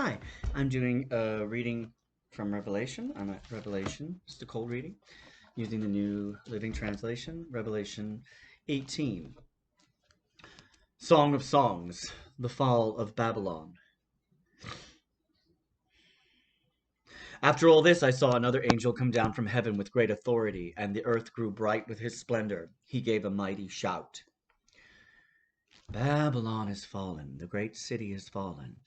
Hi, I'm doing a reading from Revelation. I'm at Revelation, just a cold reading, using the New Living Translation, Revelation 18. Song of Songs, the Fall of Babylon. After all this, I saw another angel come down from heaven with great authority, and the earth grew bright with his splendor. He gave a mighty shout. Babylon is fallen, the great city is fallen.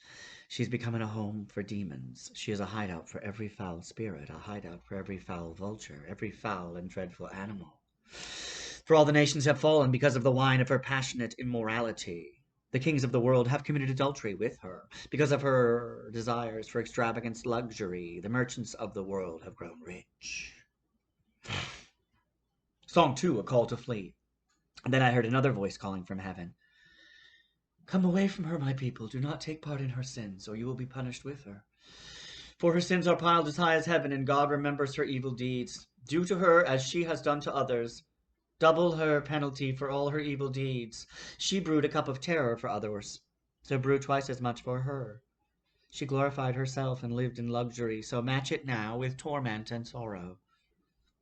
She's becoming a home for demons. She is a hideout for every foul spirit, a hideout for every foul vulture, every foul and dreadful animal. For all the nations have fallen because of the wine of her passionate immorality. The kings of the world have committed adultery with her. Because of her desires for extravagant luxury, the merchants of the world have grown rich. Song 2, A Call to Flee. And then I heard another voice calling from heaven. Come away from her, my people. Do not take part in her sins, or you will be punished with her. For her sins are piled as high as heaven, and God remembers her evil deeds. Do to her as she has done to others. Double her penalty for all her evil deeds. She brewed a cup of terror for others, so brew twice as much for her. She glorified herself and lived in luxury, so match it now with torment and sorrow.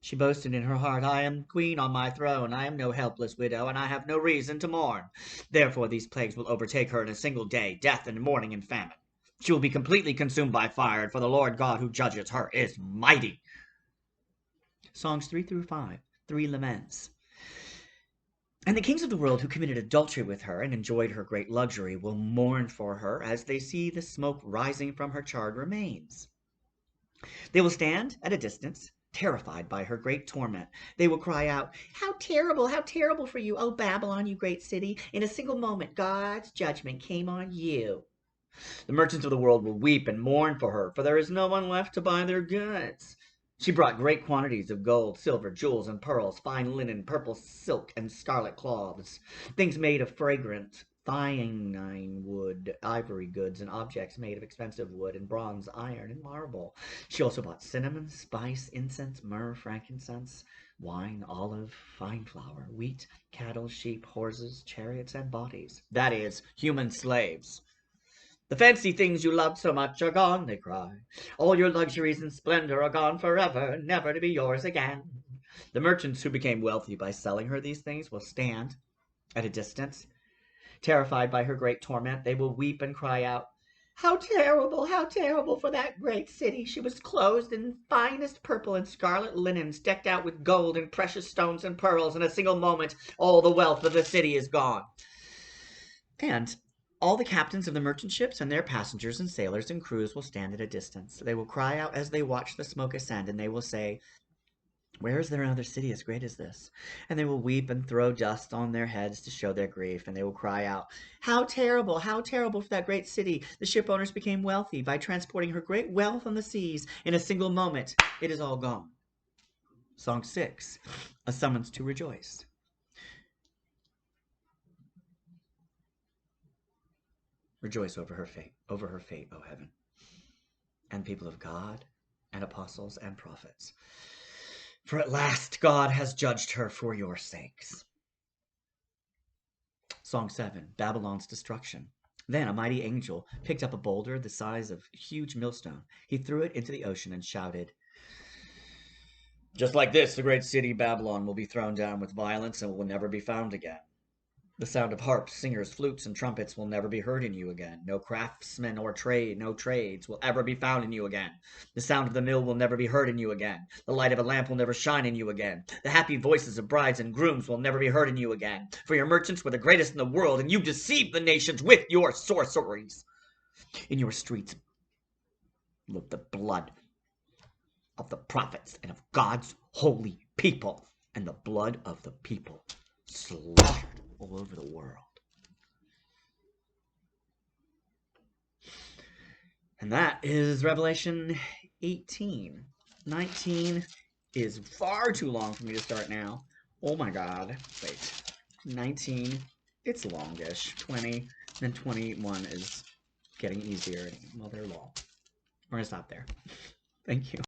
She boasted in her heart, I am queen on my throne, I am no helpless widow, and I have no reason to mourn. Therefore these plagues will overtake her in a single day, death and mourning and famine. She will be completely consumed by fire, for the Lord God who judges her is mighty. Songs 3 through 5, 3 laments. And the kings of the world who committed adultery with her and enjoyed her great luxury will mourn for her as they see the smoke rising from her charred remains. They will stand at a distance, terrified by her great torment. They will cry out, how terrible for you, O Babylon, you great city. In a single moment, God's judgment came on you. The merchants of the world will weep and mourn for there is no one left to buy their goods. She brought great quantities of gold, silver, jewels, and pearls, fine linen, purple silk, and scarlet cloths, things made of fragrant fine wood, ivory goods, and objects made of expensive wood and bronze, iron, and marble. She also bought cinnamon, spice, incense, myrrh, frankincense, wine, olive, fine flour, wheat, cattle, sheep, horses, chariots, and bodies. That is, human slaves. The fancy things you loved so much are gone, they cry. All your luxuries and splendor are gone forever, never to be yours again. The merchants who became wealthy by selling her these things will stand at a distance. Terrified by her great torment, they will weep and cry out, how terrible for that great city. She was clothed in finest purple and scarlet linens, decked out with gold and precious stones and pearls. In a single moment, all the wealth of the city is gone. And all the captains of the merchant ships and their passengers and sailors and crews will stand at a distance. They will cry out as they watch the smoke ascend, and they will say, where is there another city as great as this? And they will weep and throw dust on their heads to show their grief, and they will cry out, how terrible for that great city. The ship owners became wealthy by transporting her great wealth on the seas. In a single moment, it is all gone. Song 6, A Summons to Rejoice. Rejoice over her fate, O heaven, and people of God, and apostles and prophets. For at last God has judged her for your sakes. Song 7, Babylon's Destruction. Then a mighty angel picked up a boulder the size of a huge millstone. He threw it into the ocean and shouted, just like this, the great city Babylon will be thrown down with violence and will never be found again. The sound of harps, singers, flutes, and trumpets will never be heard in you again. No craftsmen or no trades will ever be found in you again. The sound of the mill will never be heard in you again. The light of a lamp will never shine in you again. The happy voices of brides and grooms will never be heard in you again. For your merchants were the greatest in the world, and you deceived the nations with your sorceries. In your streets lived the blood of the prophets and of God's holy people, and the blood of the people slaughtered all over the world. And that is Revelation 18. 19 is far too long for me to start now. Oh my god. Wait. 19, it's longish. 20, then 21 is getting easier. Well, they're long. We're going to stop there. Thank you.